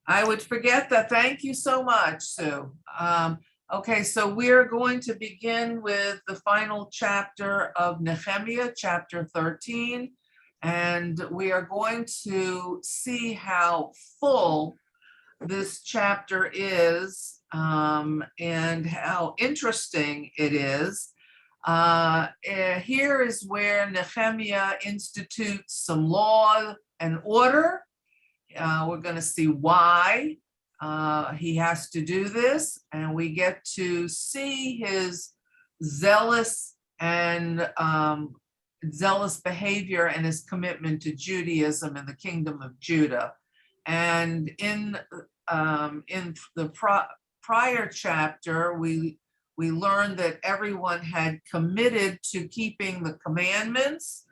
I would forget that. Thank you so much, Sue. Okay, so we're going to begin with the final chapter of Nechemiah, chapter 13. And we are going to see how full this chapter is and how interesting it is. Here is where Nechemiah institutes some law and order. We're going to see why he has to do this, and we get to see his zealous behavior and his commitment to Judaism and the kingdom of Judah. And in the prior chapter, we learned that everyone had committed to keeping the commandments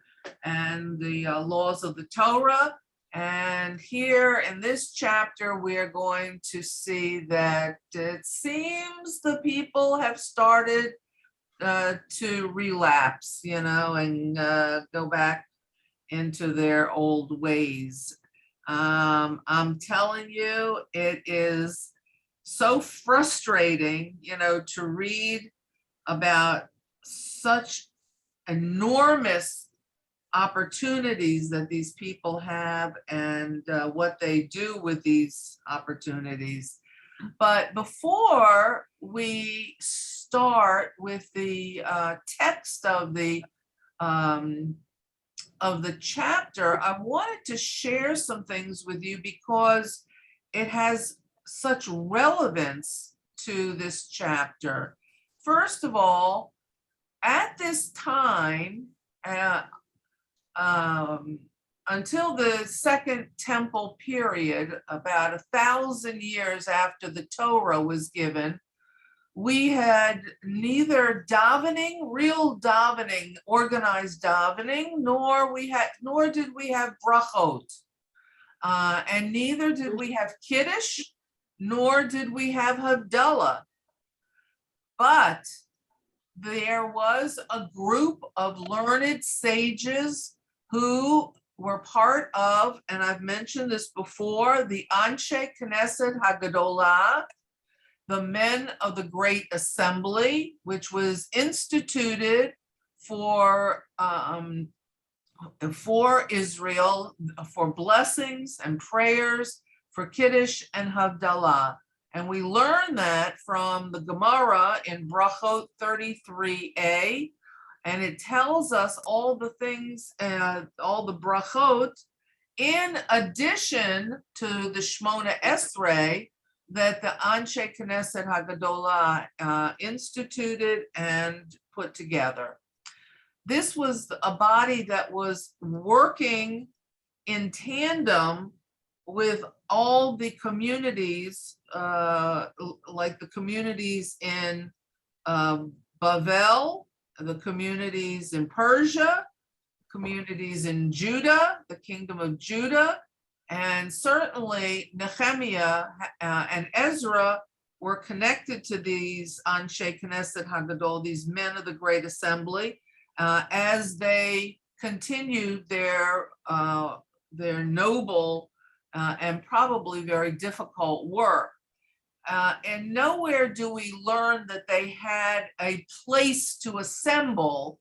and the laws of the Torah. And here in this chapter, we are going to see that it seems the people have started to relapse, and go back into their old ways. I'm telling you, it is so frustrating, to read about such enormous opportunities that these people have and what they do with these opportunities. But before we start with the text of the chapter, I wanted to share some things with you because it has such relevance to this chapter. First of all, at this time, until the Second Temple period, about 1,000 years after the Torah was given, we had neither real davening, organized davening, nor did we have brachot, and neither did we have kiddush, nor did we have havdalah. But there was a group of learned sages who were part of, and I've mentioned this before, the Anshe Knesset Hagadolah, the men of the Great Assembly, which was instituted for Israel, for blessings and prayers, for Kiddush and Havdalah. And we learn that from the Gemara in Brachot 33a, and it tells us all the things, all the brachot, in addition to the Shmona Esrei that the Anshe Knesset Hagadolah instituted and put together. This was a body that was working in tandem with all the communities, like the communities in Bavel, the communities in Persia, communities in Judah, the kingdom of Judah, and certainly Nechemiah and Ezra were connected to these Anshe Knesset Hagadol, these men of the Great Assembly, as they continued their noble and probably very difficult work. And nowhere do we learn that they had a place to assemble.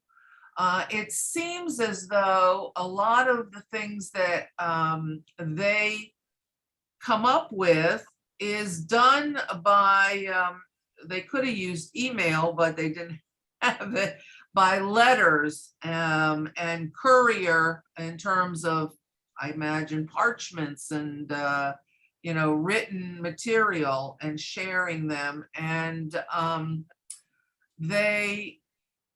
It seems as though a lot of the things that they come up with is done by, they could have used email, but they didn't have it, by letters and courier, in terms of, I imagine, parchments and written material, and sharing them. And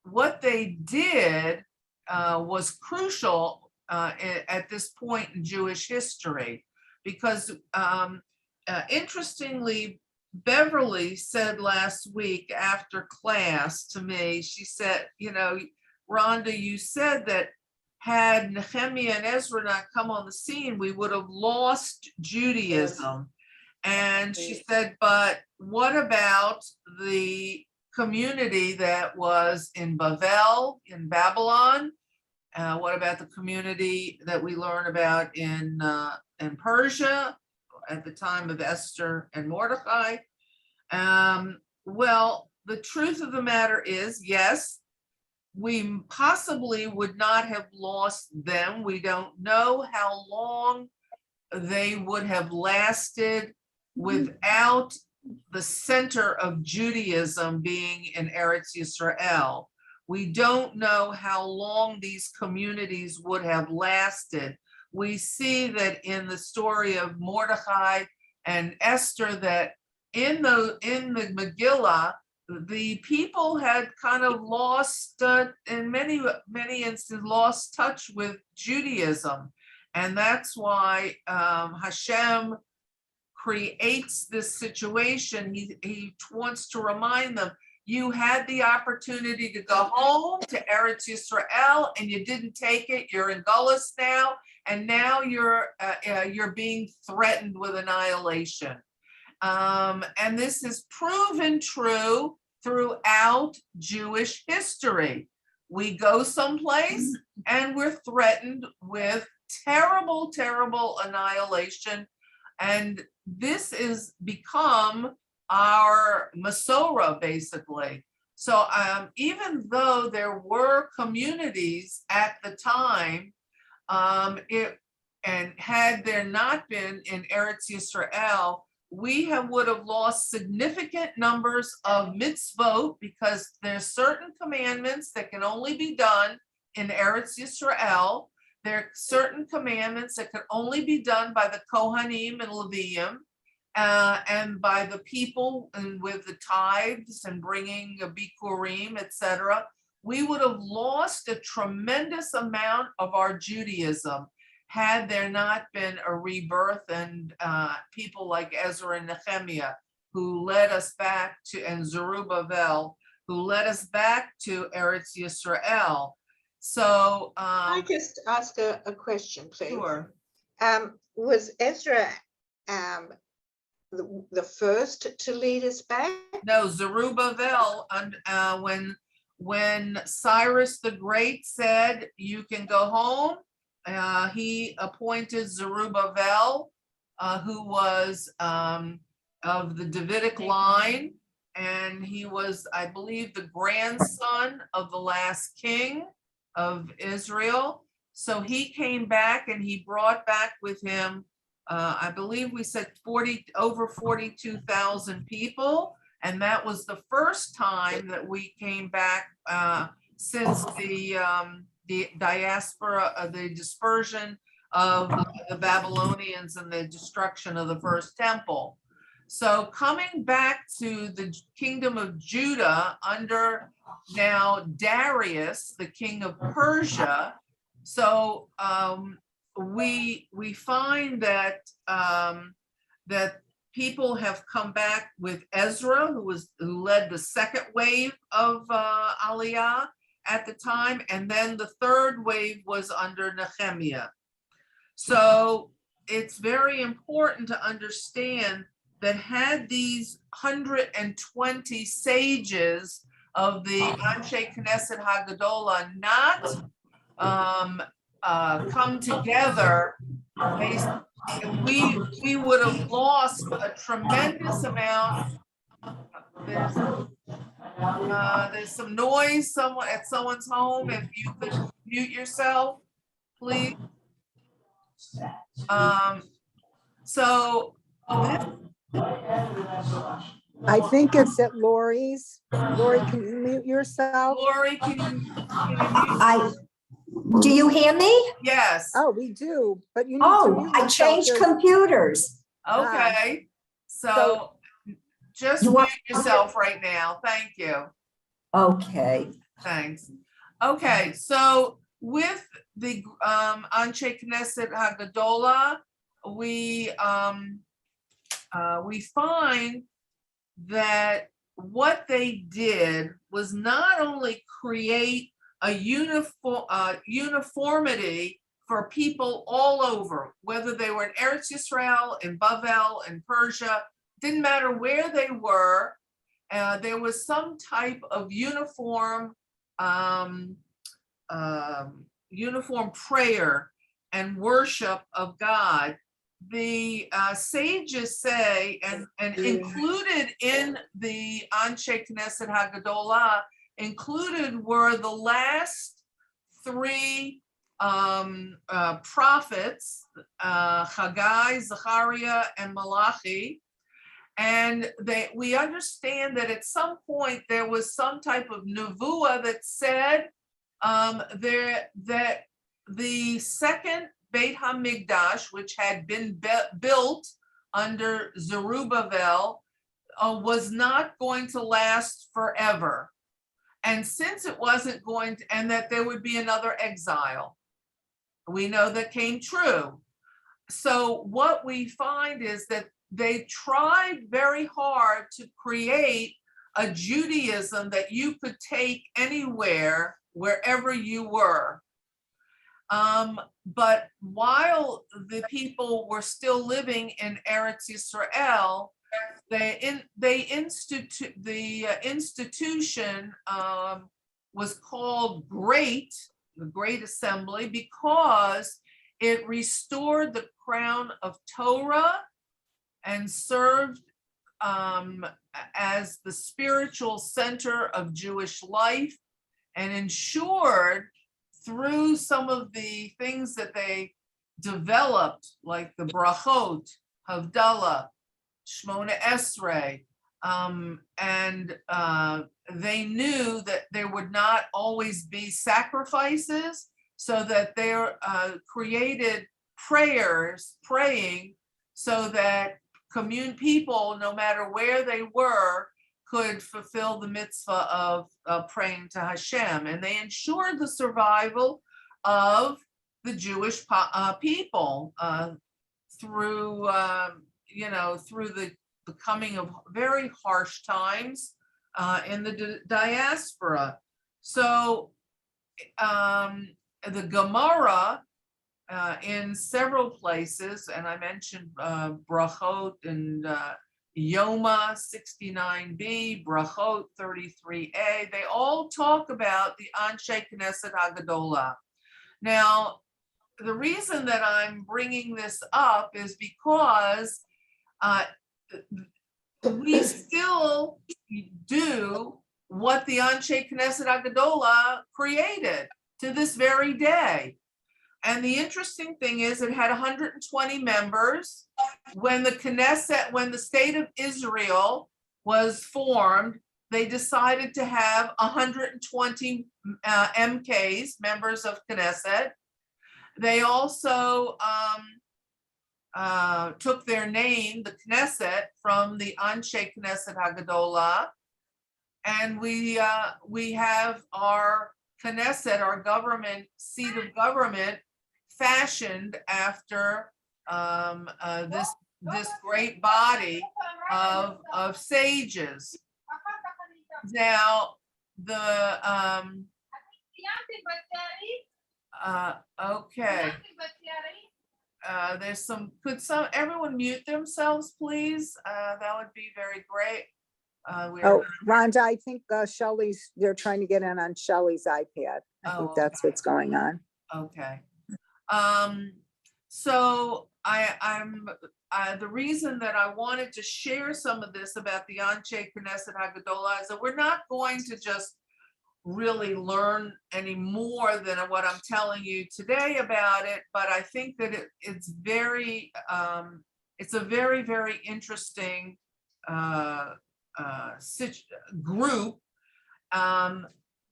what they did was crucial at this point in Jewish history, because interestingly, Beverly said last week after class to me, she said, Rhonda, you said that had Nechemiah and Ezra not come on the scene, we would have lost Judaism. And she said, but what about the community that was in Bavel, in Babylon? What about the community that we learn about in Persia? at the time of Esther and Mordecai. Well, the truth of the matter is, yes, we possibly would not have lost them. We don't know how long they would have lasted without the center of Judaism being in Eretz Yisrael. We don't know how long these communities would have lasted. We see that in the story of Mordecai and Esther, that in the Megillah, the people had kind of lost, in many instances, lost touch with Judaism. And that's why Hashem creates this situation. He wants to remind them, you had the opportunity to go home to Eretz Yisrael and you didn't take it. You're in Gullus now, and now you're being threatened with annihilation. And this is proven true throughout Jewish history. We go someplace and we're threatened with terrible, terrible annihilation. And this has become our Masorah, basically. So even though there were communities at the time, and had there not been in Eretz Yisrael, we would have lost significant numbers of mitzvot, because there's certain commandments that can only be done in Eretz Yisrael. There are certain commandments that can only be done by the Kohanim and Leviim, and by the people, and with the tithes and bringing a Bikurim, etc. We would have lost a tremendous amount of our Judaism had there not been a rebirth, and people like Ezra and Nechemiah, who led us back to, and Zerubbabel, who led us back to Eretz Yisrael. So I just ask a question, please. Sure. Was Ezra the first to lead us back? No, Zerubbabel, when Cyrus the Great said, you can go home, he appointed Zerubbabel, who was of the Davidic line, and he was, I believe, the grandson of the last king of Israel. So he came back and he brought back with him, I believe we said over 42,000 people. And that was the first time that we came back since the diaspora, the dispersion of the Babylonians and the destruction of the first temple. So coming back to the kingdom of Judah under now Darius, the king of Persia. So we find that that people have come back with Ezra, who led the second wave of Aliyah at the time, and then the third wave was under Nechemiah. So it's very important to understand that had these 120 sages of the Anshe Knesset Hagadola not come together, we would have lost a tremendous amount. There's some noise at someone's home. If you could mute yourself, please. So I think it's at Lori's. Lori, can you mute yourself? Lori, can you mute? Do you hear me? Yes. Oh, we do, but you need to mute I yourself. changed computers. Okay. So just mute yourself right now. Thank you. Okay. Thanks. Okay, so with the Anshe Knesset Hagadola, we find that what they did was not only create a uniformity for people all over, whether they were in Eretz Yisrael, in Bavel, in Persia, didn't matter where they were. There was some type of uniform prayer and worship of God the sages say, and included in the Anshe Knesset Hagadolah, included were the last three prophets, Haggai, Zechariah, and Malachi. And we understand that at some point there was some type of nevuah that said that the second Beit HaMikdash, which had been built under Zerubbabel, was not going to last forever. And since it wasn't going to, and that there would be another exile, we know that came true. So what we find is that they tried very hard to create a Judaism that you could take anywhere, wherever you were. But while the people were still living in Eretz Yisrael, the institution was called the Great Assembly, because it restored the crown of Torah and served as the spiritual center of Jewish life, and ensured through some of the things that they developed, like the brachot, Havdalah, Shmona Esrei, and they knew that there would not always be sacrifices, so that they created praying, so that people, no matter where they were, could fulfill the mitzvah of praying to Hashem. And they ensured the survival of the Jewish people through the coming of very harsh times in the diaspora. So the Gemara in several places, and I mentioned Brachot and Yoma 69b, Brachot 33a, they all talk about the Anshe Knesset Hagadolah. Now, the reason that I'm bringing this up is because we still do what the Anshe Knesset Hagadolah created to this very day. And the interesting thing is, it had 120 members. When the Knesset, when the state of Israel was formed, they decided to have 120 MKs, members of Knesset. They also took their name, the Knesset, from the Anshe Knesset Hagadolah. And we have our Knesset, our government, seat of government, fashioned after this great body of sages. Now, okay. There's could everyone mute themselves, please? That would be very great. Rhonda, I think they're trying to get in on Shelley's iPad. I think that's what's going on. Okay. So I'm the reason that I wanted to share some of this about the Anshe Knesset Hagadolah is that we're not going to just really learn any more than what I'm telling you today about it, but I think that it's a very, very interesting group.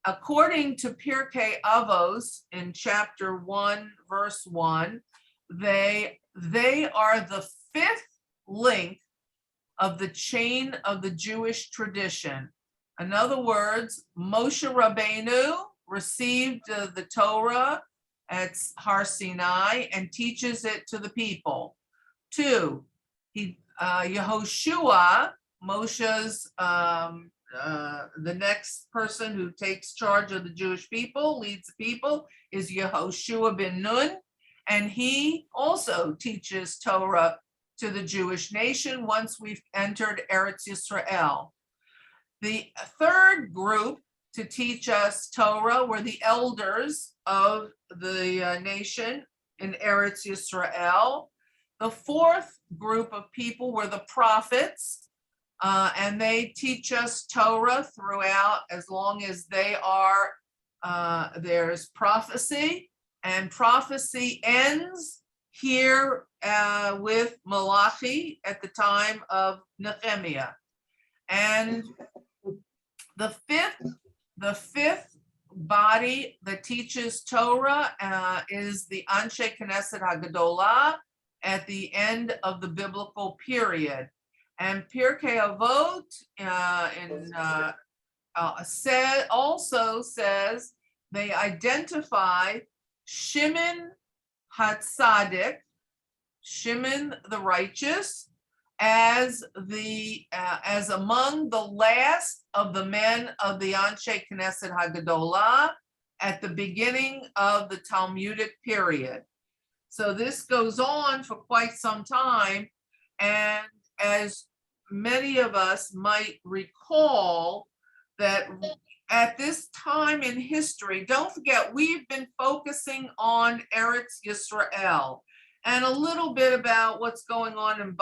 According to Pirkei Avos in chapter 1, verse 1, they are the fifth link of the chain of the Jewish tradition. In other words, Moshe Rabbeinu received the Torah at Har Sinai and teaches it to the people. 2, Yehoshua, Moshe's the next person who takes charge of the Jewish people, leads the people, is Yehoshua ben Nun, and he also teaches Torah to the Jewish nation once we've entered Eretz Yisrael. The third group to teach us Torah were the elders of the nation in Eretz Yisrael. The fourth group of people were the prophets, and they teach us Torah throughout as long as they are, there's prophecy, and prophecy ends here with Malachi at the time of Nechemiah. And the fifth body that teaches Torah is the Anshe Knesset HaGadolah at the end of the biblical period. And Pirkei Avot also says they identify Shimon HaTzadik, Shimon the righteous, as among the last of the men of the Anshe Knesset HaGadolah at the beginning of the Talmudic period. So this goes on for quite some time, and as many of us might recall, that at this time in history, don't forget, we've been focusing on Eretz Yisrael and a little bit about what's going on in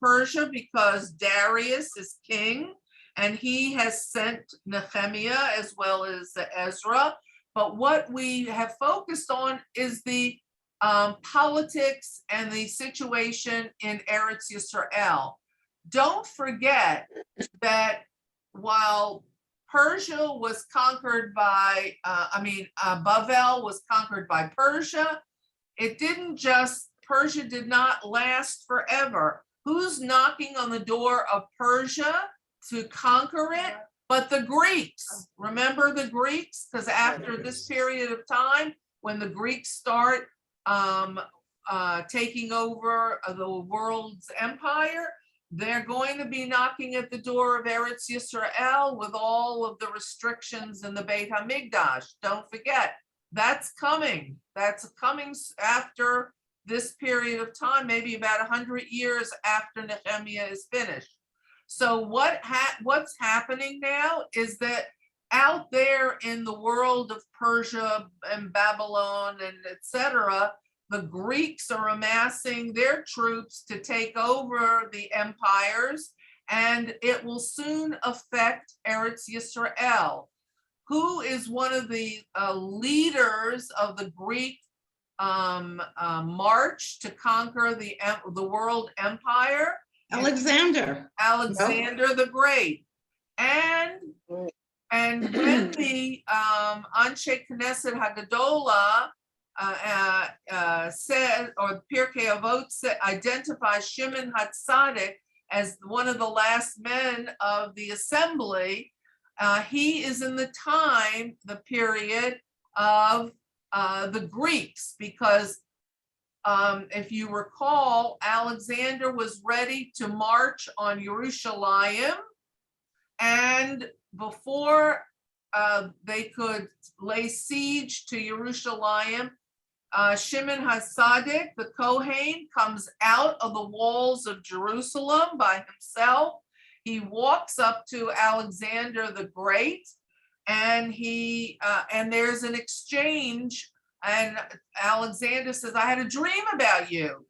Persia, because Darius is king and he has sent Nechemiah as well as Ezra. But what we have focused on is the politics and the situation in Eretz Yisrael. Don't forget that while Persia was conquered by, Bavel was conquered by Persia, Persia did not last forever. Who's knocking on the door of Persia to conquer it? But the Greeks. Remember the Greeks? Because after this period of time, when the Greeks start taking over the world's empire, they're going to be knocking at the door of Eretz Yisrael with all of the restrictions in the Beit HaMikdash. Don't forget, that's coming. That's coming after this period of time, maybe about 100 years after Nehemiah is finished. So what's happening now is that out there in the world of Persia and Babylon and etc., the Greeks are amassing their troops to take over the empires, and it will soon affect Eretz Yisrael. Who is one of the leaders of the Greek march to conquer the world empire? Alexander. Alexander the Great. And when the Anshe Knesset HaGadolah said, or Pirkei Avot identifies Shimon HaTzadik as one of the last men of the assembly, he is in the period of the Greeks, because if you recall, Alexander was ready to march on Jerusalem, and before they could lay siege to Jerusalem, Shimon HaTzadik, the Kohen, comes out of the walls of Jerusalem by himself. He walks up to Alexander the Great, and and there's an exchange, and Alexander says, "I had a dream about you."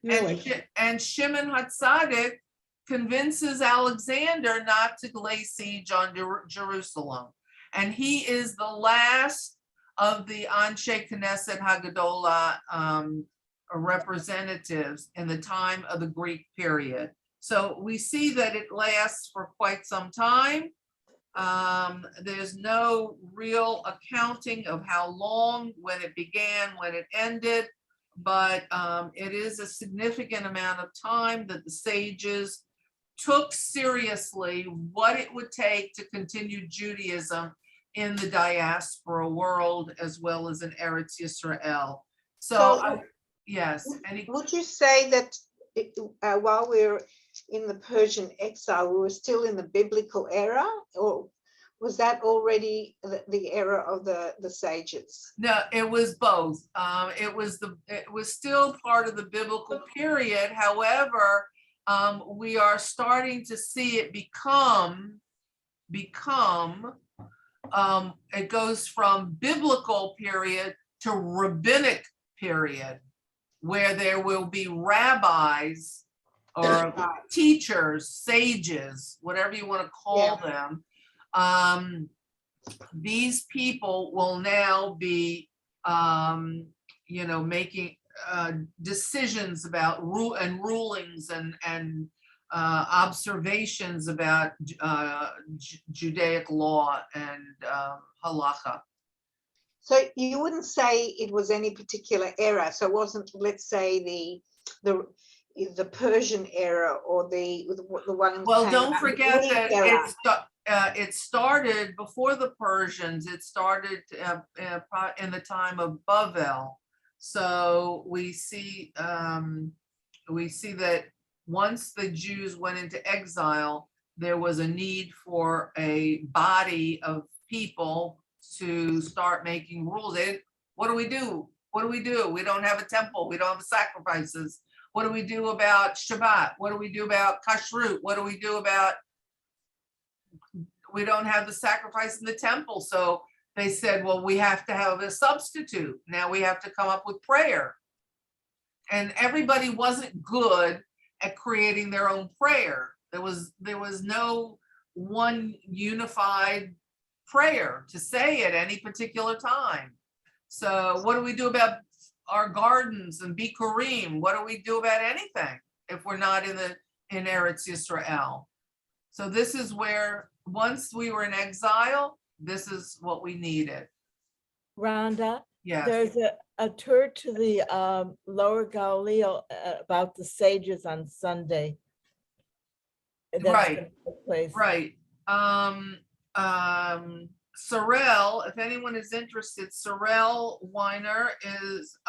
Really? And Shimon HaTzadik convinces Alexander not to lay siege on Jerusalem. And he is the last of the Anshe Knesset HaGadolah representatives in the time of the Greek period. So we see that it lasts for quite some time. There's no real accounting of how long, when it began, when it ended, but it is a significant amount of time that the sages took seriously what it would take to continue Judaism in the diaspora world as well as in Eretz Yisrael. So yes. Would you say that while we're in the Persian exile, we were still in the biblical era, or was that already the era of the sages? No, it was both. It was still part of the biblical period. However, we are starting to see it become. It goes from biblical period to rabbinic period. where there will be rabbis or Right. teachers, sages, whatever you want to call them. These people will now be, making decisions about rulings and observations about Judaic law and halacha. So you wouldn't say it was any particular era. So it wasn't, let's say, the Persian era or the one. Well, came don't out, the forget Greek that era. it started before the Persians. It started in the time of Bavel. So we see that once the Jews went into exile, there was a need for a body of people to start making rules. What do we do? What do we do? We don't have a temple. We don't have sacrifices. What do we do about Shabbat? What do we do about kashrut? What do we do about, we don't have the sacrifice in the temple. So they said, well, we have to have a substitute. Now we have to come up with prayer. And everybody wasn't good at creating their own prayer. There was no one unified prayer to say at any particular time. So what do we do about our gardens and Bikurim? What do we do about anything if we're not in Eretz Yisrael? So this is where, once we were in exile, this is what we needed. Rhonda, Yes. there's a tour to the Lower Galilee about the sages on Sunday. That's Right. gonna take place. Right. Sorrel, if anyone is interested, Sorrel Weiner is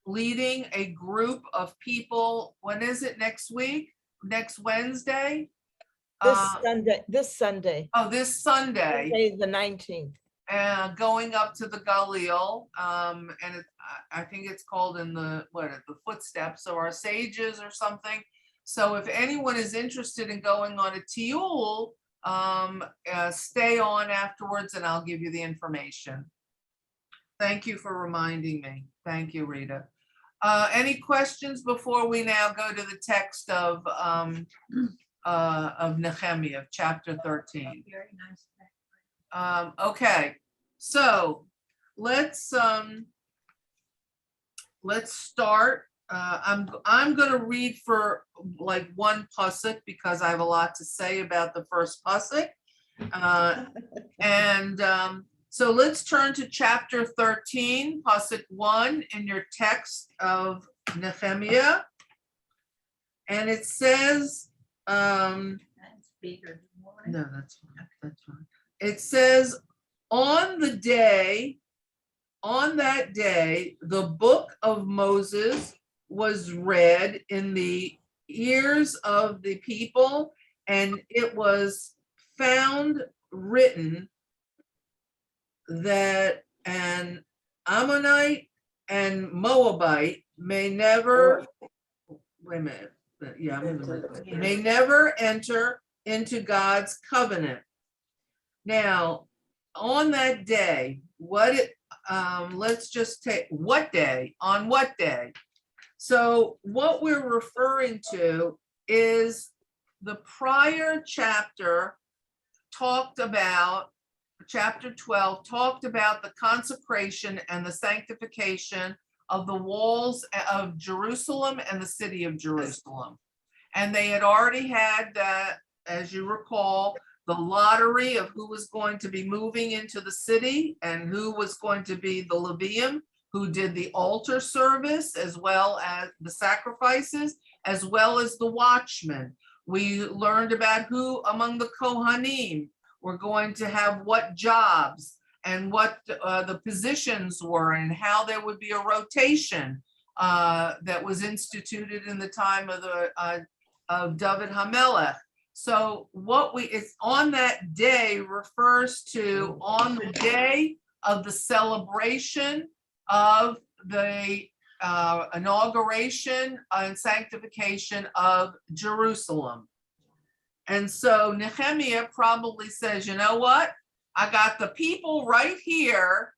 leading a group of people. When is it? Next week? Next Wednesday? This Sunday. Oh, this Sunday. Sunday, the 19th. Going up to the Galil, and I think it's called in the footsteps of our sages or something. So if anyone is interested in going on a tiul, stay on afterwards and I'll give you the information. Thank you for reminding me. Thank you, Rita. Any questions before we now go to the text of Nechemiah, chapter 13? Very nice. Okay, so let's start. I'm going to read for like one pasuk because I have a lot to say about the first pasuk, so let's turn to chapter 13, pasuk 1 in your text of Nechemiah, and it says. That's bigger. No, that's fine. That's fine. It says, on that day, the book of Moses was read in the ears of the people, and it was found written that an Ammonite and Moabite may never, wait a minute. Yeah, may never enter into God's covenant. Now, on that day, let's just take, what day? On what day? So what we're referring to is the prior chapter talked about, chapter 12 talked about the consecration and the sanctification of the walls of Jerusalem and the city of Jerusalem. And they had already had that, as you recall, the lottery of who was going to be moving into the city and who was going to be the Levium, who did the altar service, as well as the sacrifices, as well as the watchmen. We learned about who among the Kohanim were going to have what jobs and what the positions were and how there would be a rotation that was instituted in the time of David HaMelech. So it's on that day refers to on the day of the celebration of the inauguration and sanctification of Jerusalem. And so Nehemiah probably says, you know what? I got the people right here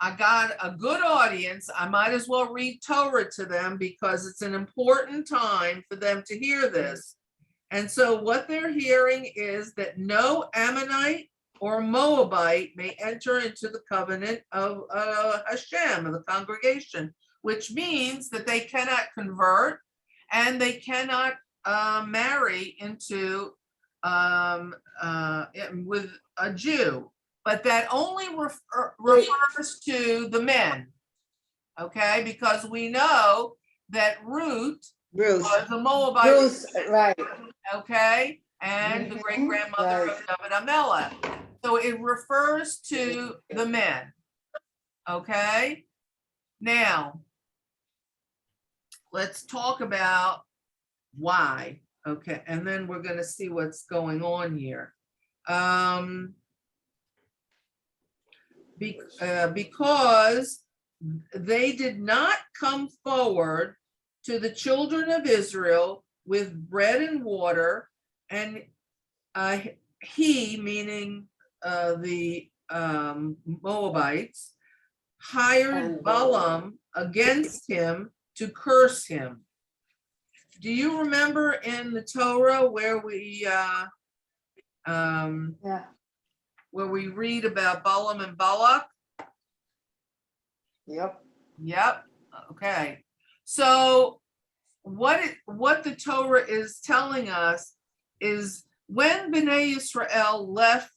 I got a good audience. I might as well read Torah to them because it's an important time for them to hear this. And so what they're hearing is that no Ammonite or Moabite may enter into the covenant of Hashem, of the congregation, which means that they cannot convert and they cannot marry into with a Jew. But that only refers to the men, okay? Because we know that Ruth Ruth. was a Moabite, Ruth, right, okay? And the great grandmother of David Amelech. So it refers to the men, okay? Now, let's talk about why, okay? And then we're gonna see what's going on here. Because they did not come forward to the children of Israel with bread and water, and he, meaning the Moabites, hired Balaam against him to curse him. Do you remember in the Torah where we yeah, where we read about Balaam and Balak? yep. Yep. Okay. So what the Torah is telling us is when Bnei Israel left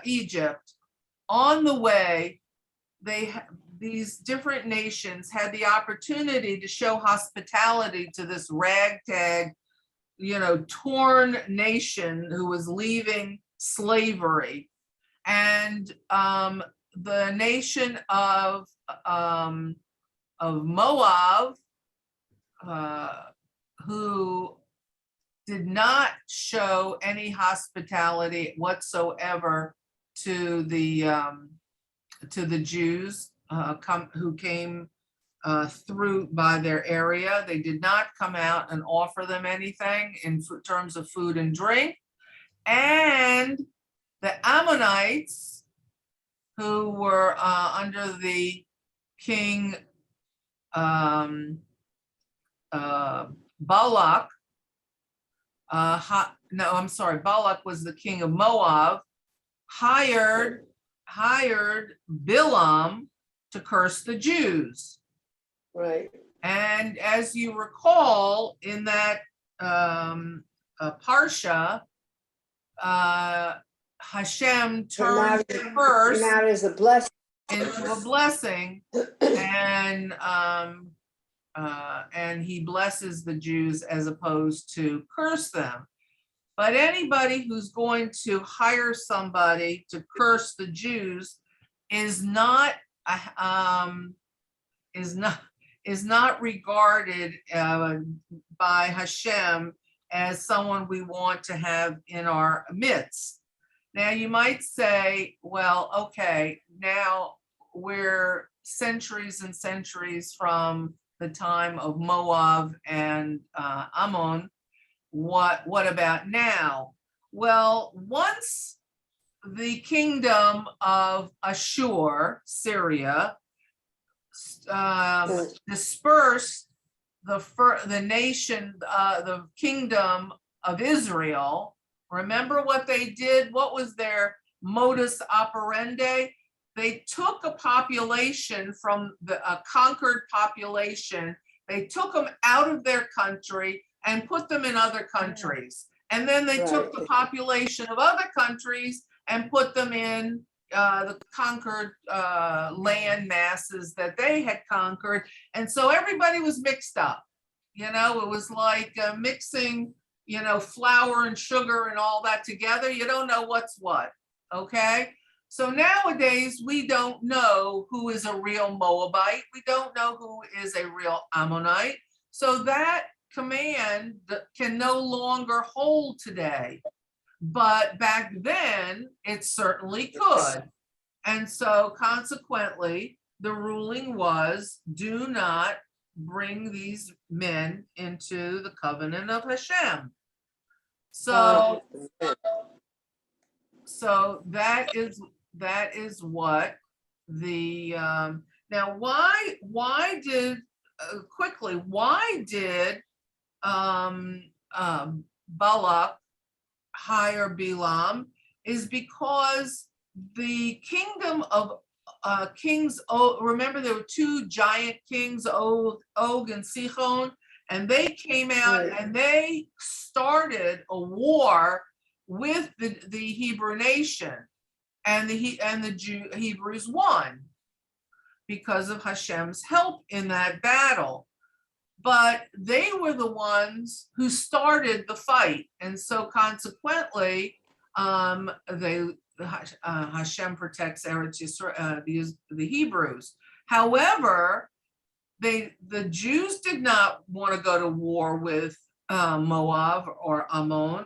Egypt, on the way, these different nations had the opportunity to show hospitality to this ragtag, torn nation who was leaving slavery. And the nation of Moab, who did not show any hospitality whatsoever to the Jews who came through by their area. They did not come out and offer them anything in terms of food and drink. And the Ammonites, who were under the king Balak, Balak was the king of Moab, hired Bilam to curse the Jews. Right. And as you recall, in that parsha, Hashem turned the curse Came out as a blessing. into a blessing, and he blesses the Jews as opposed to curse them. But anybody who's going to hire somebody to curse the Jews is not regarded by Hashem as someone we want to have in our midst. Now you might say, well, okay, now we're centuries and centuries from the time of Moab and Ammon. What about now? Well, once the kingdom of Ashur, Syria, dispersed the nation, the kingdom of Israel, remember what they did? What was their modus operandi? They took a population from a conquered population. They took them out of their country and put them in other countries. And then they took the population of other countries and put them in the conquered land masses that they had conquered. And so everybody was mixed up. It was like mixing, flour and sugar and all that together. You don't know what's what, okay? So nowadays, we don't know who is a real Moabite. We don't know who is a real Ammonite. So that command can no longer hold today. But back then, it certainly could. And so consequently, the ruling was, do not bring these men into the covenant of Hashem. So that is what now why did quickly, why did Balak hire Balaam? Is because the kingdom of kings, remember there were two giant kings, Og and Sihon, and they came out Right. and they started a war with the Hebrew nation, and the Hebrews won because of Hashem's help in that battle. But they were the ones who started the fight, and so consequently, Hashem protects Eretz Yisrael, the Hebrews. However, the Jews did not want to go to war with Moab or Ammon.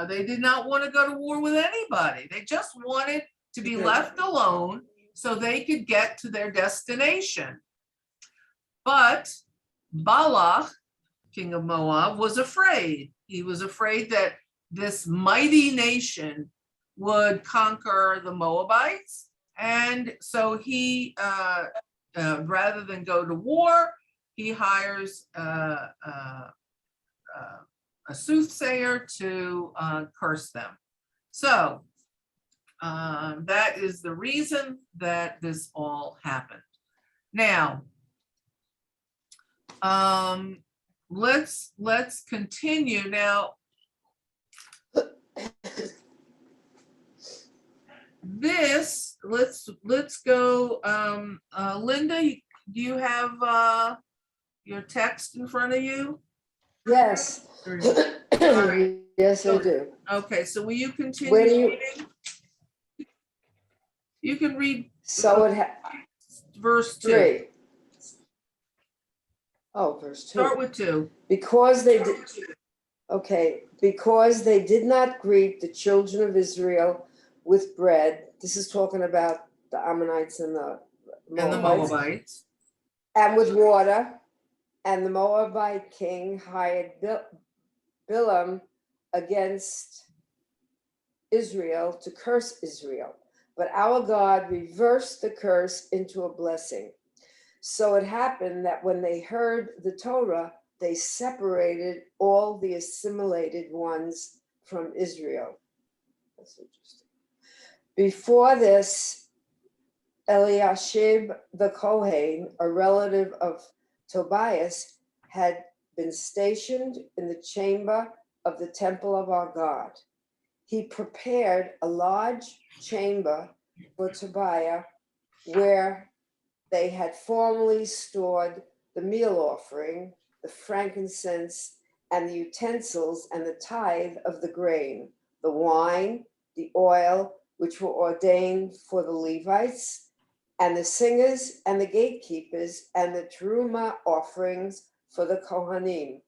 They did not want to go to war with anybody. They just wanted to be left alone so they could get to their destination. But Balak, king of Moab, was afraid. He was afraid that this mighty nation would conquer the Moabites. And so he, rather than go to war, he hires a soothsayer to curse them. So that is the reason that this all happened. Now, let's continue now. Let's go. Linda, do you have your text in front of you? Yes. Yes, I do. Okay, so will you continue Where do you- reading? You can read So verse 2. 3. Oh, verse 2. Start with 2. Because they did, okay, because they did not greet the children of Israel with bread. This is talking about the Ammonites and the And the Moabites. Moabites. And with water. And the Moabite king hired Balaam against Israel to curse Israel. But our God reversed the curse into a blessing. So it happened that when they heard the Torah, they separated all the assimilated ones from Israel. That's interesting. Before this, Eliashib the Kohen, a relative of Tobias, had been stationed in the chamber of the temple of our God. He prepared a large chamber for Tobiah where they had formerly stored the meal offering, the frankincense, and the utensils and the tithe of the grain, the wine, the oil, which were ordained for the Levites, and the singers and the gatekeepers, and the teruma offerings for the Kohanim.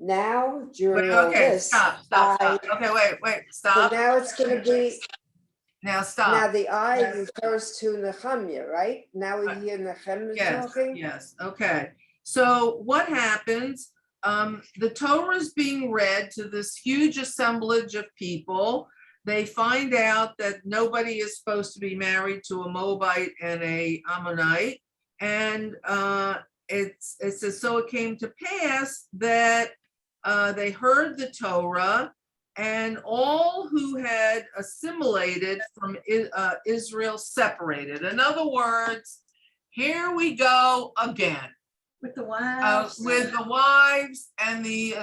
Now, during all Okay, this, stop. Okay, wait, so stop. now it's going to be, Now now stop. the I refers to Nechemiah, right? Now we hear Nechemiah Yes, talking. yes, okay. So what happens? The Torah is being read to this huge assemblage of people. They find out that nobody is supposed to be married to a Moabite and a Ammonite. And it says, so it came to pass that they heard the Torah, and all who had assimilated from Israel separated. In other words, here we go again. With the wives. With the wives and the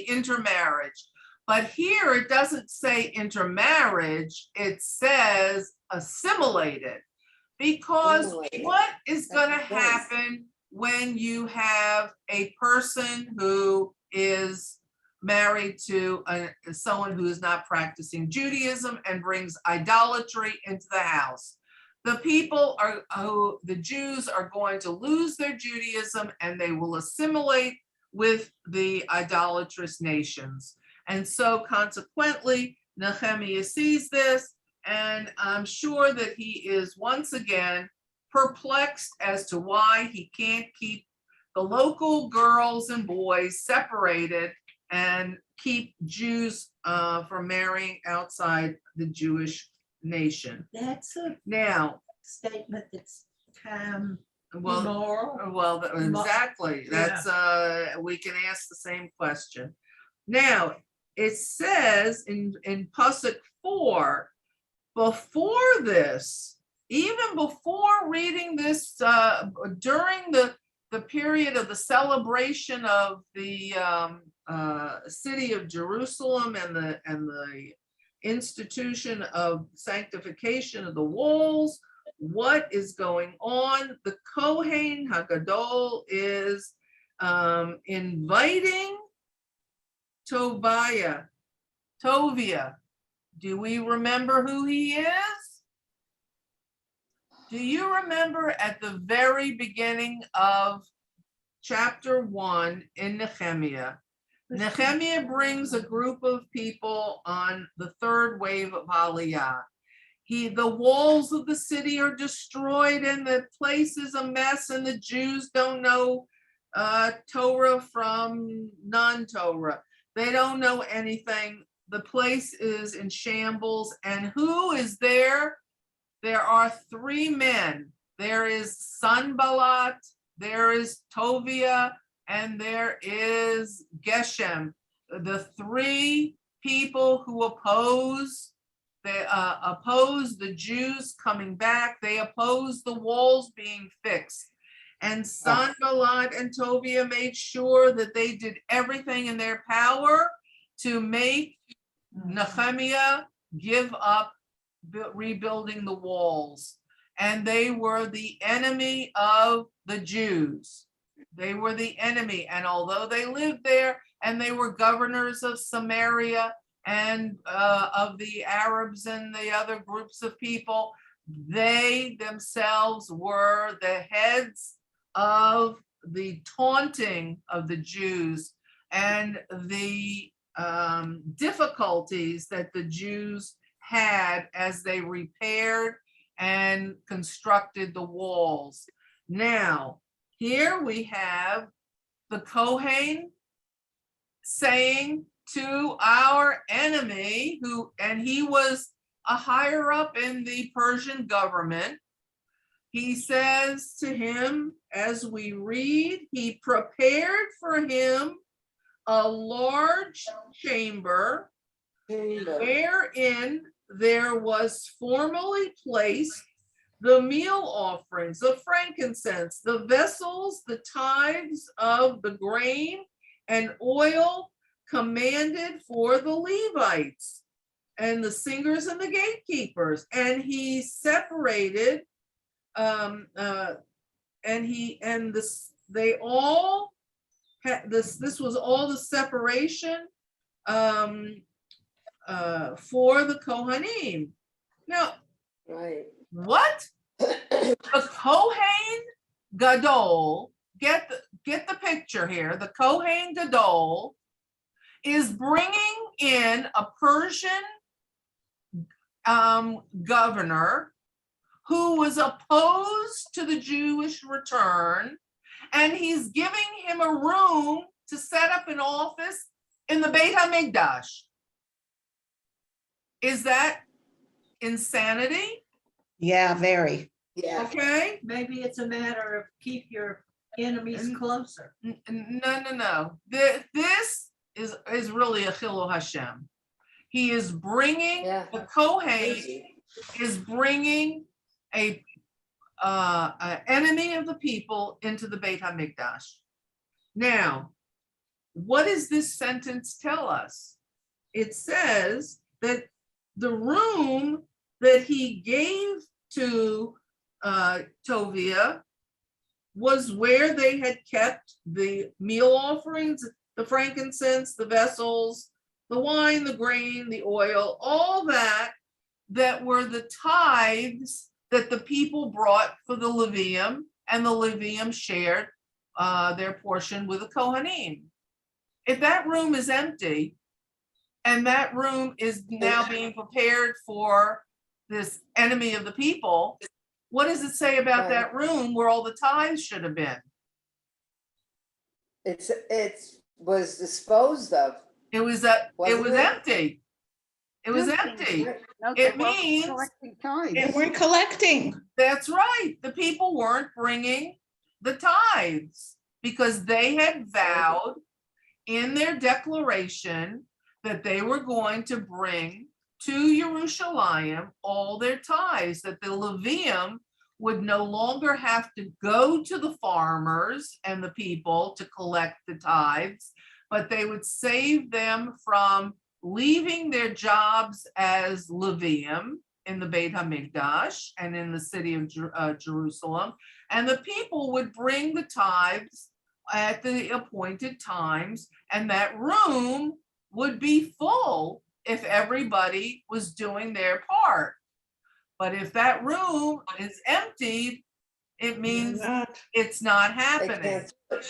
intermarriage. But here it doesn't say intermarriage, it says assimilated. Because Assimilated. what is going to That's nice. happen when you have a person who is married to someone who is not practicing Judaism and brings idolatry into the house? The people the Jews are going to lose their Judaism and they will assimilate with the idolatrous nations. And so consequently, Nechemiah sees this, and I'm sure that he is once again perplexed as to why he can't keep the local girls and boys separated and keep Jews from marrying outside the Jewish nation. That's a Now, statement that's time Well, immoral. well, exactly. That's, we can ask the same question. Now, it says in Pasuk 4, before this, even before reading this, during the period of the celebration of the city of Jerusalem and the institution of sanctification of the walls, what is going on? The Kohen Hagadol is inviting Tovia. Do we remember who he is? Do you remember at the very beginning of chapter 1 in Nechemiah? Nechemiah brings a group of people on the third wave of Aliyah. The walls of the city are destroyed and the place is a mess and the Jews don't know Torah from non-Torah. They don't know anything. The place is in shambles. And who is there? There are 3 men. There is Sanballat, there is Tovia, and there is Geshem. The 3 people who oppose the Jews coming back. They oppose the walls being fixed. And Sanballat and Tovia made sure that they did everything in their power to make Nechemiah give up rebuilding the walls. And they were the enemy of the Jews. They were the enemy. And although they lived there and they were governors of Samaria and of the Arabs and the other groups of people, they themselves were the heads of the taunting of the Jews and the difficulties that the Jews had as they repaired and constructed the walls. Now, here we have the Kohen saying to our enemy, and he was a higher up in the Persian government, he says to him, as we read, he prepared for him a large chamber wherein there was formerly placed the meal offerings, the frankincense, the vessels, the tithes of the grain and oil commanded for the Levites and the singers and the gatekeepers. And he separated, they all had this was all the separation for the Kohanim. Now, Right. what? The Kohen Gadol, get the picture here. The Kohen Gadol is bringing in a Persian governor who was opposed to the Jewish return, and he's giving him a room to set up an office in the Beit HaMikdash. Is that insanity? Yeah, very. Yeah. Okay. Maybe it's a matter of keep your enemies closer. No. This is really a Chilul Hashem. He is bringing, the Kohen is bringing a enemy of the people into the Beit HaMikdash. Now, what does this sentence tell us? It says that the room that he gave to Tovia was where they had kept the meal offerings, the frankincense, the vessels, the wine, the grain, the oil, all that were the tithes that the people brought for the Levium, and the Levium shared their portion with the Kohanim. If that room is empty, and that room is now being prepared for this enemy of the people, what does it say about that room where all the tithes should have been? It was disposed of. It was Wasn't it? empty. It was Nothing. empty. No, It they weren't means- collecting They tithes. weren't collecting. That's right. The people weren't bringing the tithes because they had vowed in their declaration that they were going to bring to Jerusalem all their tithes, that the Levium would no longer have to go to the farmers and the people to collect the tithes, but they would save them from leaving their jobs as Levium in the Beit HaMikdash and in the city of Jerusalem, and the people would bring the tithes at the appointed times, and that room would be full if everybody was doing their part. But if that room is emptied, it means it's not They happening. can't.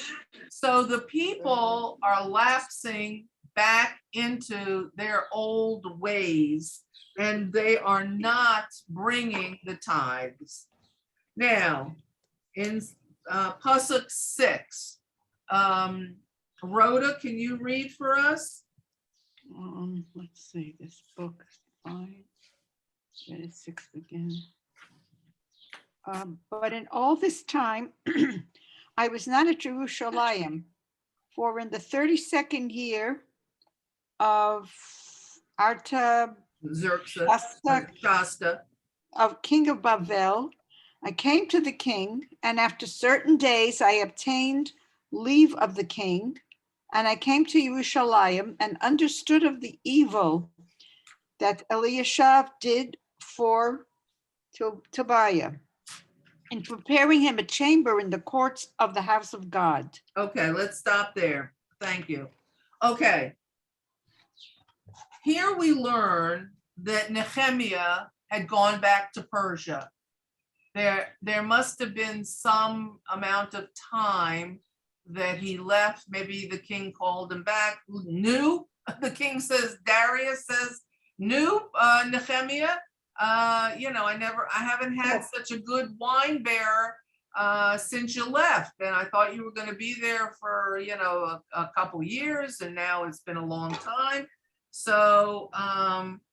So the people are lapsing back into their old ways, and they are not bringing the tithes. Now, in Pasuk 6, Rhoda, can you read for us? Let's see, this book, 5, where is 6 again? But in all this time, I was not at Jerusalem, for in the 32nd year of Xerxes, Shasta, Shasta. of king of Bavel, I came to the king, and after certain days I obtained leave of the king, and I came to Jerusalem and understood of the evil that Eliashib did for Tobiah in preparing him a chamber in the courts of the house of God. Okay, let's stop there. Thank you. Okay. Here we learn that Nechemiah had gone back to Persia. There must have been some amount of time that he left. Maybe the king called him back. New, the king says, Darius says, new Nechemiah. I haven't had such a good wine bearer since you left, and I thought you were going to be there for a couple years, and now it's been a long time. So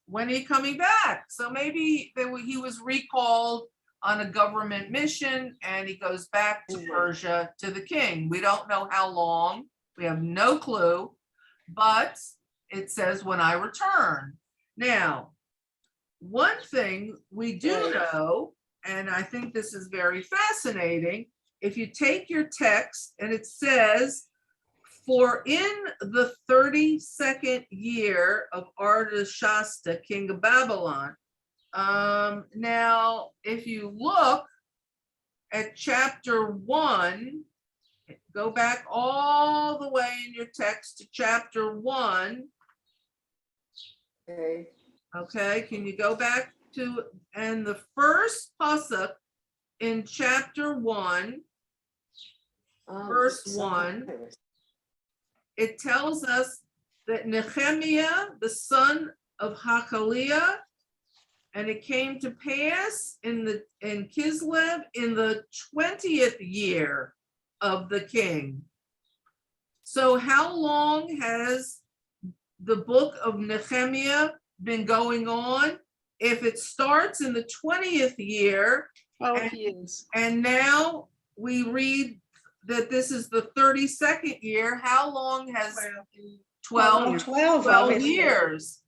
when are you coming back? So maybe he was recalled on a government mission, and he goes back to Persia to the king. We don't know how long. We have no clue, but it says when I return. Now, one thing we do know, and I think this is very fascinating, if you take your text and it says, for in the 32nd year of Artashasta, king of Babylon. Now, if you look at chapter 1, go back all the way in your text to chapter 1. Okay. Okay, can you go back to, and the first pasuk in chapter 1, verse 1, it tells us that Nechemiah, the son of Hakaliah, and it came to pass in Kislev in the 20th year of the king. So how long has the book of Nechemiah been going on? If it starts in the 20th year, 12 years. and now we read that this is the 32nd year, how long has 12 years?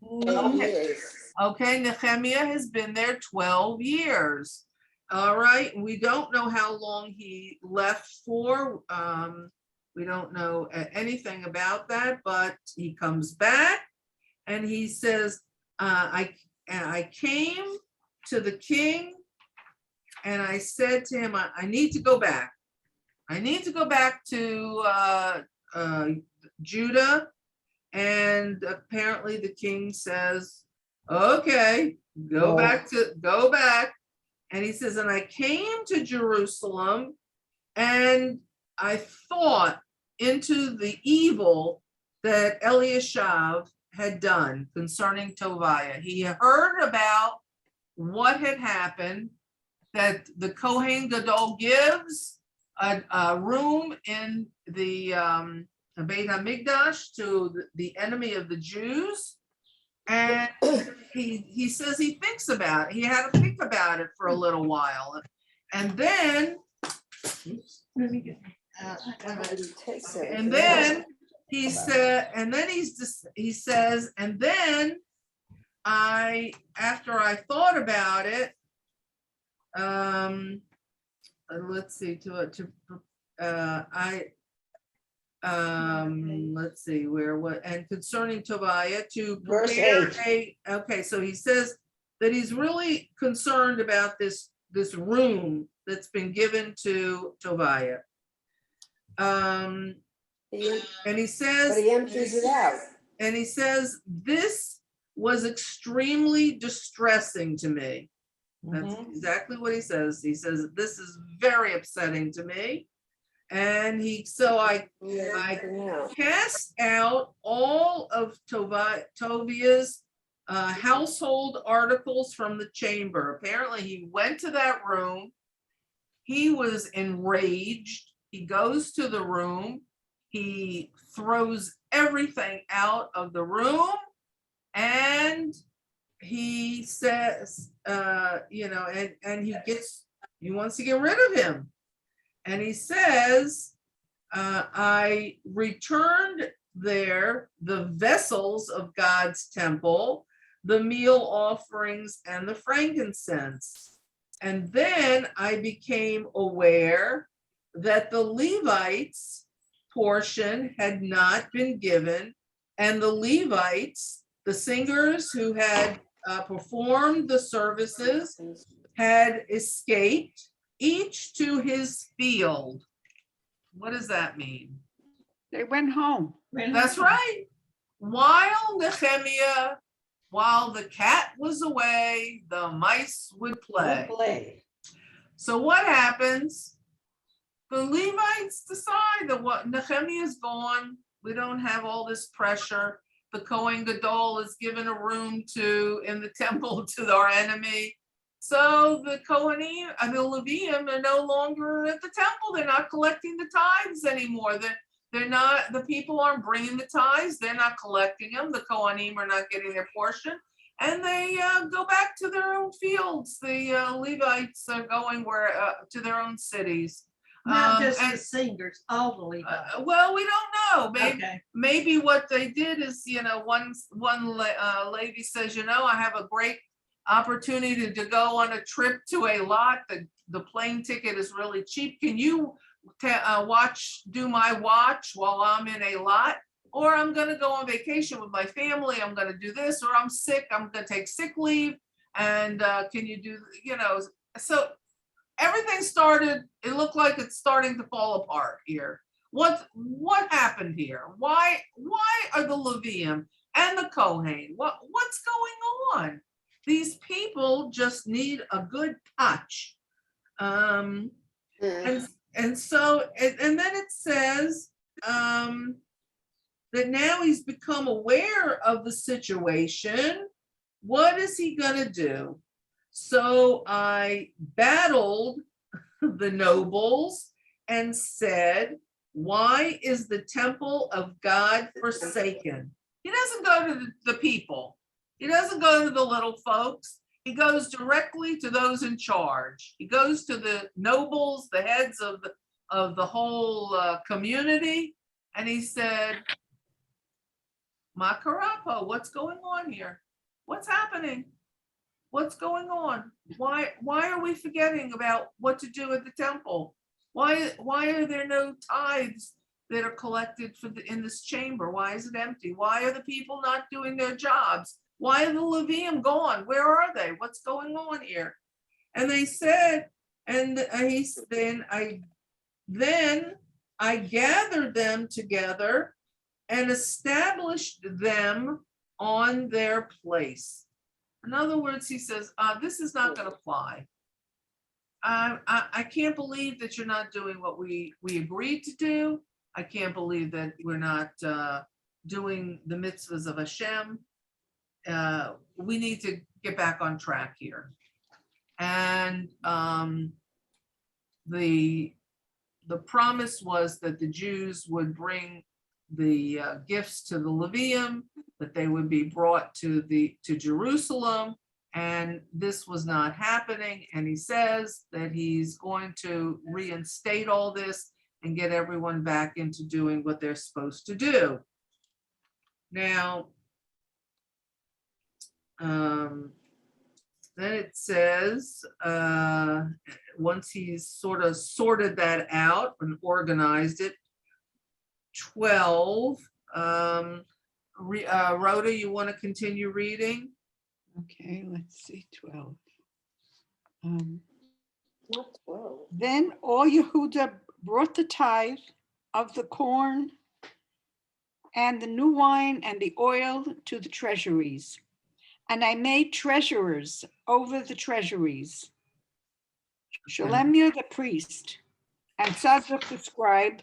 Okay, Nechemiah has been there 12 years. All right, we don't know how long he left for. We don't know anything about that, but he comes back and he says, I came to the king and I said to him, I need to go back. I need to go back to Judah. And apparently the king says, okay, go back. And he says, and I came to Jerusalem and I thought into the evil that Eliashib had done concerning Tobiah. He heard about what had happened, that the Kohen Gadol gives a room in the Beit HaMikdash to the enemy of the Jews. And he says he thinks about it. He had to think about it for a little while. And then, Let me get. and then he said, and then he says, and then after I thought about it, let's see, let's see, and concerning Tobiah to Verse prepare okay, so he says that he's really concerned about this room that's been given to Tobiah. And he says, But he empties it out. and he says, this was extremely distressing to me. That's exactly what he says. He says, this is very upsetting to me. And I cast out all of Tobiah's household articles from the chamber. Apparently he went to that room. He was enraged. He goes to the room. He throws everything out of the room. And he says, and he wants to get rid of him. And he says, I returned there the vessels of God's temple, the meal offerings, and the frankincense. And then I became aware that the Levites' portion had not been given, and the Levites, the singers who had performed the services, had escaped, each to his field. What does that mean? They went home. That's right. While the cat was away, the mice would play. So what happens? The Levites decide that what Nechemiah is gone. We don't have all this pressure. The Kohen Gadol is given a room in the temple to our enemy. So the Kohanim and the Levium are no longer at the temple. They're not collecting the tithes anymore. They're not, the people aren't bringing the tithes. They're not collecting them. The Kohanim are not getting their portion. And they go back to their own fields. The Levites are going to their own cities. Not just the singers, all the Levites. Well, we don't know. Okay. Maybe what they did is, one lady says, I have a great opportunity to go on a trip to a lot. The plane ticket is really cheap. Can you do my watch while I'm in a lot? Or I'm going to go on vacation with my family. I'm going to do this, or I'm sick. I'm going to take sick leave. And can you do, so everything started, it looked like it's starting to fall apart here. What happened here? Why are the Levium and the Kohen, what's going on? These people just need a good touch. And then it says that now he's become aware of the situation. What is he gonna do? So I battled the nobles and said, why is the temple of God forsaken? He doesn't go to the people. He doesn't go to the little folks. He goes directly to those in charge. He goes to the nobles, the heads of the whole community. And he said, Makarapo, what's going on here? What's happening? What's going on? Why are we forgetting about what to do at the temple? Why are there no tithes that are collected in this chamber? Why is it empty? Why are the people not doing their jobs? Why are the Levium gone? Where are they? What's going on here? And they said, then I gathered them together and established them on their place. In other words, he says, this is not going to fly. I can't believe that you're not doing what we agreed to do. I can't believe that we're not doing the mitzvahs of Hashem. We need to get back on track here. And the promise was that the Jews would bring gifts to the Levium, that they would be brought to Jerusalem, and this was not happening. And he says that he's going to reinstate all this and get everyone back into doing what they're supposed to do. Now, then it says, once he's sort of sorted that out and organized it, 12, Rhoda, you want to continue reading? Okay, let's see, 12. Not 12. Then all Yehuda brought the tithe of the corn and the new wine and the oil to the treasuries. And I made treasurers over the treasuries. Shelemiah the priest and Tzadok the scribe,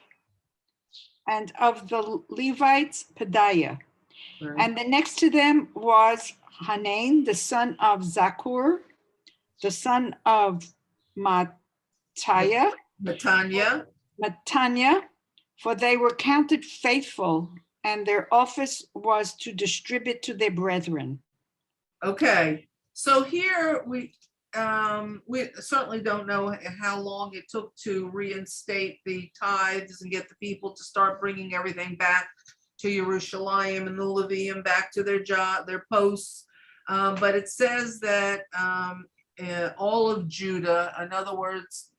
and of the Levites, Pedaiah. Right. And the next to them was Hanan, the son of Zakur, the son of Mattaniah, for they were counted faithful, and their office was to distribute to their brethren. Okay, so here we certainly don't know how long it took to reinstate the tithes and get the people to start bringing everything back to Jerusalem and the Levium back to their posts. But it says that all of Judah, in other words,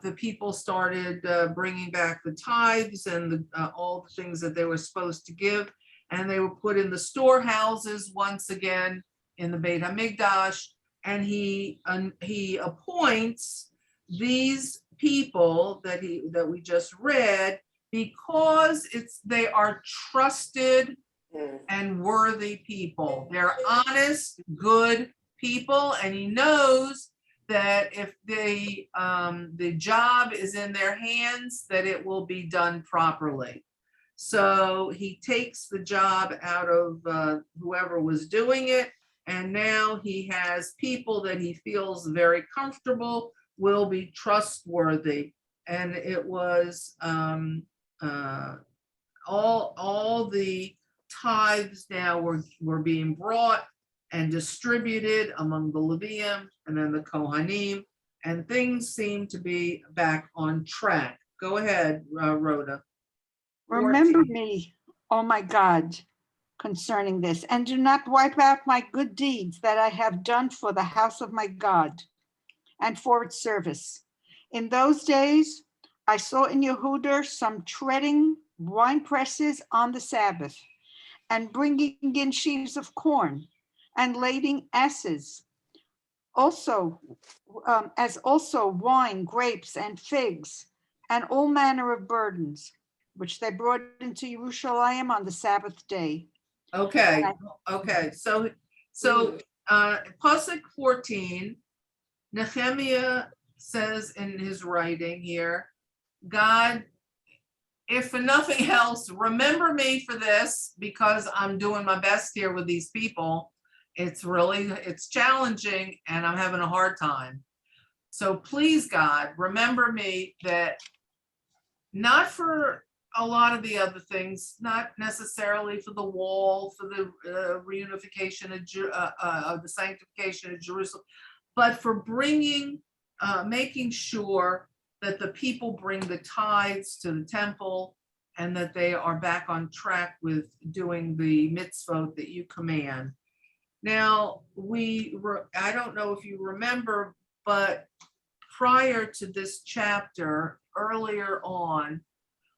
the people started bringing back the tithes and all the things that they were supposed to give, and they were put in the storehouses once again in the Beit HaMikdash, and he appoints these people that we just read because they are trusted and worthy people. They're honest, good people, and he knows that if the job is in their hands, that it will be done properly. So he takes the job out of whoever was doing it, and now he has people that he feels very comfortable will be trustworthy. And it was all the tithes now were being brought and distributed among the Levium and then the Kohanim, and things seem to be back on track. Go ahead, Rhoda. Remember me, oh my God, concerning this, and do not wipe out my good deeds that I have done for the house of my God and for its service. In those days, I saw in Yehuda some treading wine presses on the Sabbath, and bringing in sheaves of corn, and lading asses, also wine, grapes, and figs, and all manner of burdens, which they brought into Jerusalem on the Sabbath day. Okay. So Pasuk 14, Nechemiah says in his writing here, God, if for nothing else, remember me for this, because I'm doing my best here with these people. It's challenging and I'm having a hard time. So please, God, remember me, that not for a lot of the other things, not necessarily for the wall, for the reunification of the sanctification of Jerusalem, but for making sure that the people bring the tithes to the temple and that they are back on track with doing the mitzvot that you command. Now, I don't know if you remember, but prior to this chapter, earlier on,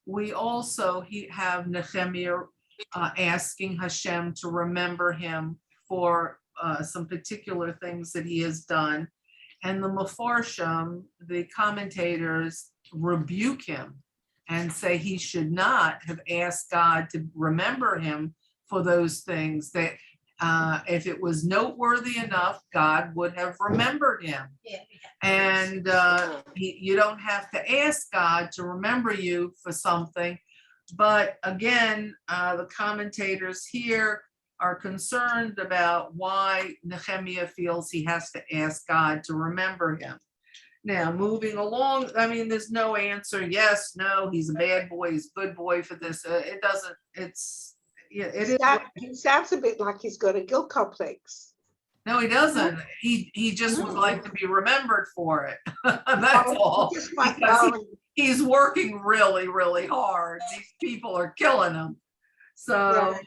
we also have Nechemiah asking Hashem to remember him for some particular things that he has done. And the Mefarshim, the commentators, rebuke him and say he should not have asked God to remember him for those things, that if it was noteworthy enough, God would have remembered him. And you don't have to ask God to remember you for something. But again, the commentators here are concerned about why Nechemiah feels he has to ask God to remember him. Now, moving along, I mean, there's no answer, yes, no, he's a bad boy, he's a good boy for this. It doesn't, it's, yeah, it is. He sounds a bit like he's got a guilt complex. No, he doesn't. He just would like to be remembered for it. That's all. Just like, Because he's working really, really hard. These people are killing him. So. Right.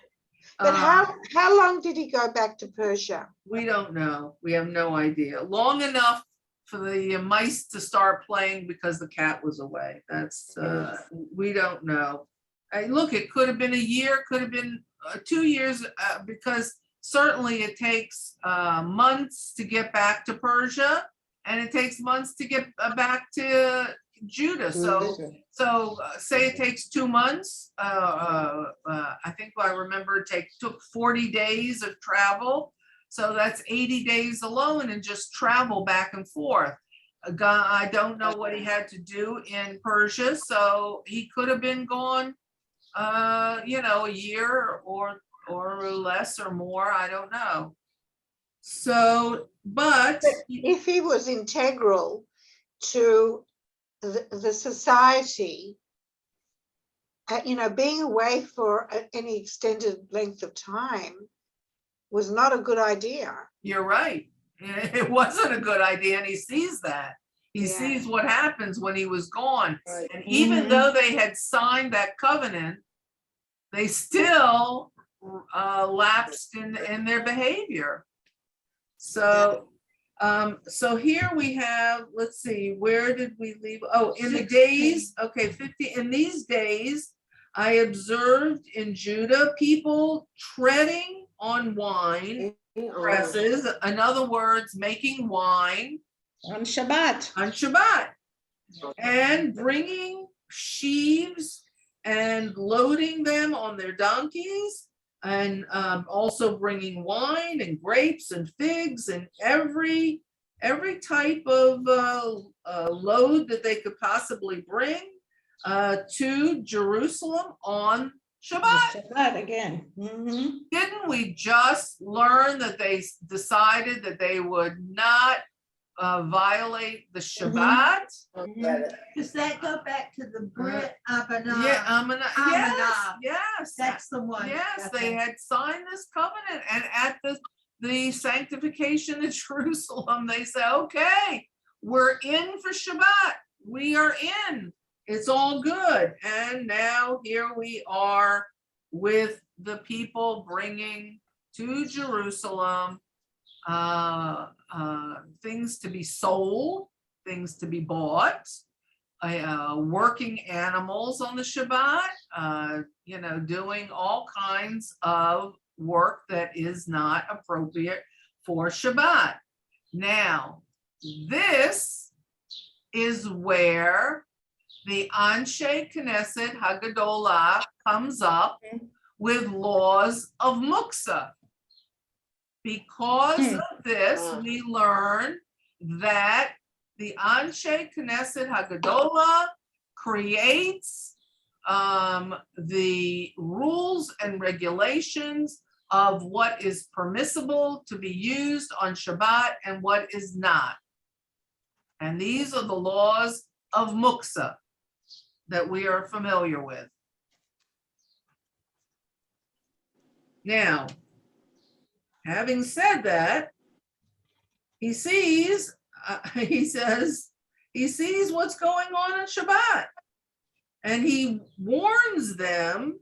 But how long did he go back to Persia? We don't know. We have no idea. Long enough for the mice to start playing because the cat was away. That's, we don't know. Look, it could have been a year, could have been 2 years, because certainly it takes months to get back to Persia, and it takes months to get back to Judah. So say it takes 2 months. I think I remember took 40 days of travel. So that's 80 days alone and just travel back and forth. I don't know what he had to do in Persia, so he could have been gone, a year or less or more. I don't know. So, but if he was integral to the society, being away for any extended length of time was not a good idea. You're right. It wasn't a good idea, and he sees that. He Yeah. sees what happens when he was gone. Right. And even though they had signed that covenant, they still lapsed in their behavior. So here we have, let's see, where did we leave? Oh, in the days, okay, 50, in these days, I observed in Judah people treading on wine presses, in other words, making wine On Shabbat. on Shabbat, and bringing sheaves and loading them on their donkeys, and also bringing wine and grapes and figs and every type of load that they could possibly bring to Jerusalem on Shabbat. Shabbat again. Mhm. Didn't we just learn that they decided that they would not violate the Shabbat? Does that go back to the Brit Abanah? Yeah, yes. That's the one. Yes, Okay. they had signed this covenant, and at the sanctification of Jerusalem, they said, okay, we're in for Shabbat. We are in. It's all good. And now here we are with the people bringing to Jerusalem things to be sold, things to be bought, working animals on the Shabbat, doing all kinds of work that is not appropriate for Shabbat. Now, this is where the Anshe Knesset Hagadolah comes up with laws of Muksa. Because of this, we learn that the Anshe Knesset Hagadolah creates the rules and regulations of what is permissible to be used on Shabbat and what is not. And these are the laws of Muksa that we are familiar with. Now, having said that, he sees what's going on Shabbat, and he warns them,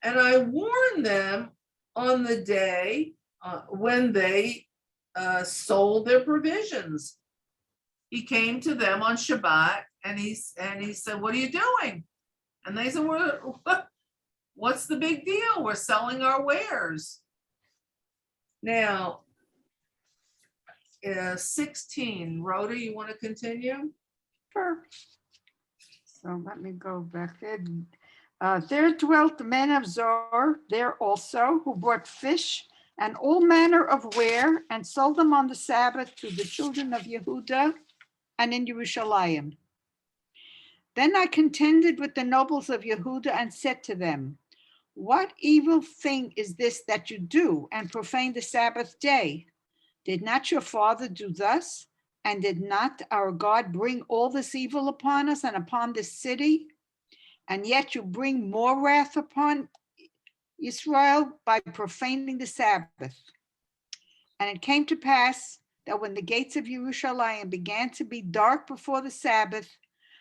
and I warned them on the day when they sold their provisions. He came to them on Shabbat, and he said, what are you doing? And they said, what's the big deal? We're selling our wares. Now, 16, Rhoda, you want to continue? Sure. So let me go back there. There dwelt the men of Zor there also, who brought fish and all manner of ware and sold them on the Sabbath to the children of Yehuda and in Jerusalem. Then I contended with the nobles of Yehuda and said to them, what evil thing is this that you do and profane the Sabbath day? Did not your father do thus? And did not our God bring all this evil upon us and upon this city? And yet you bring more wrath upon Israel by profaning the Sabbath. And it came to pass that when the gates of Jerusalem began to be dark before the Sabbath,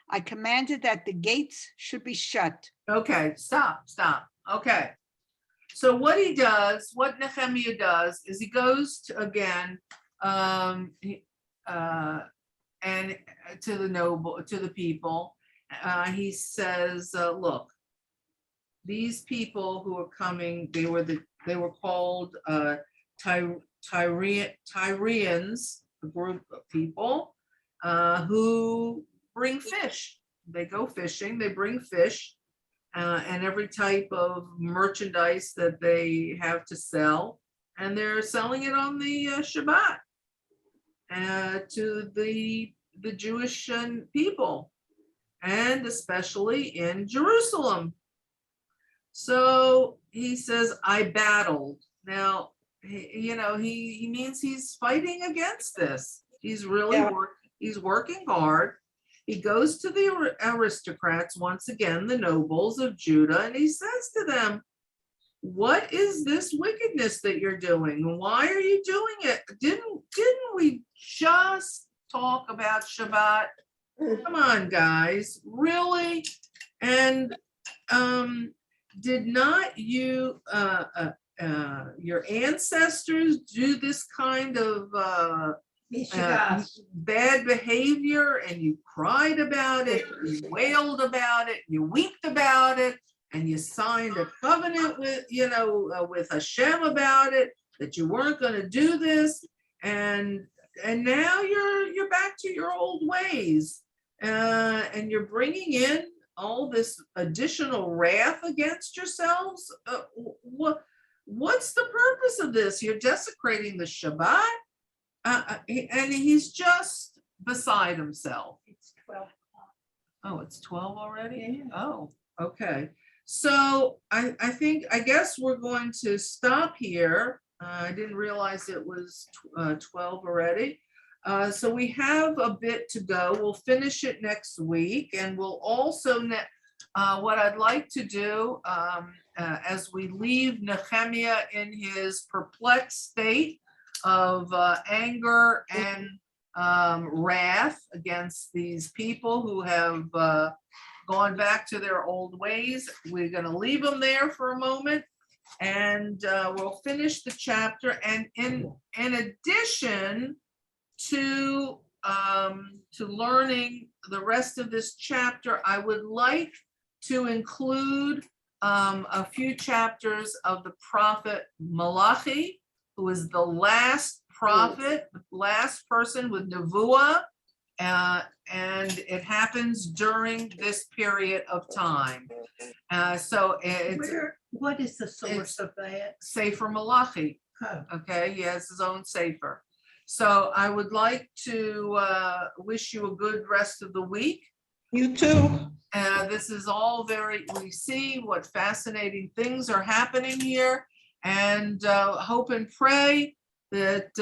I commanded that the gates should be shut. Okay, stop. Okay. So what he does, what Nehemiah does, is he goes to, again, and to the people, he says, look, these people who are coming, they were called Tyrians, a group of people who bring fish. They go fishing, they bring fish, and every type of merchandise that they have to sell, and they're selling it on the Shabbat to the Jewish people, and especially in Jerusalem. So he says, I battled. Now, he means he's fighting against this. He's really he's working hard. He goes to the aristocrats, once again, the nobles of Judah, and he says to them, what is this wickedness that you're doing? Why are you doing it? Didn't we just talk about Shabbat? Come on, guys, really? And did not you, your ancestors do this kind of bad behavior, and you cried about it, you wailed about it, you wept about it, and you signed a covenant with, with Hashem about it, that you weren't going to do this, and now you're back to your old ways, and you're bringing in all this additional wrath against yourselves. What's the purpose of this? You're desecrating the Shabbat, and he's just beside himself. It's 12 o'clock. Oh, it's 12 already? Yeah. Oh, okay. So I guess we're going to stop here. I didn't realize it was 12 already. So we have a bit to go. We'll finish it next week, and we'll also, what I'd like to do as we leave Nechemiah in his perplexed state of anger and wrath against these people who have gone back to their old ways. We're going to leave them there for a moment, and we'll finish the chapter. And in addition to learning the rest of this chapter, I would like to include a few chapters of the prophet Malachi, who is the last prophet, last person with Nevuah, and it happens during this period of time. So it's What is the source of that? Sefer Malachi. Oh. Okay, he has his own sefer. So I would like to wish you a good rest of the week. You too. This is all we see what fascinating things are happening here, and hope and pray that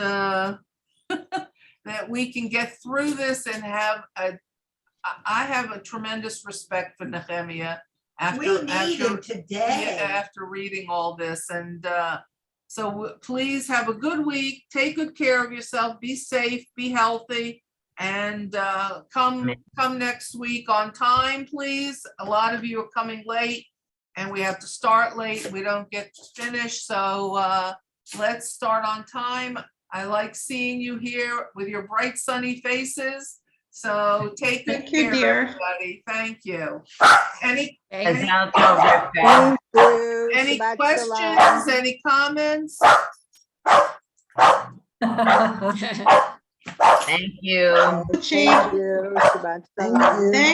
that we can get through this and I have a tremendous respect for Nehemiah We need him today. after reading all this. And so please have a good week. Take good care of yourself. Be safe, be healthy, and come next week on time, please. A lot of you are coming late, and we have to start late. We don't get to finish. So let's start on time. I like seeing you here with your bright, sunny faces. So take good Thank you, care, dear. everybody. Thank you. Any Thank you. any Shabbat questions, shalom. any comments? Thank you. Thank you. Shabbat shalom. Thank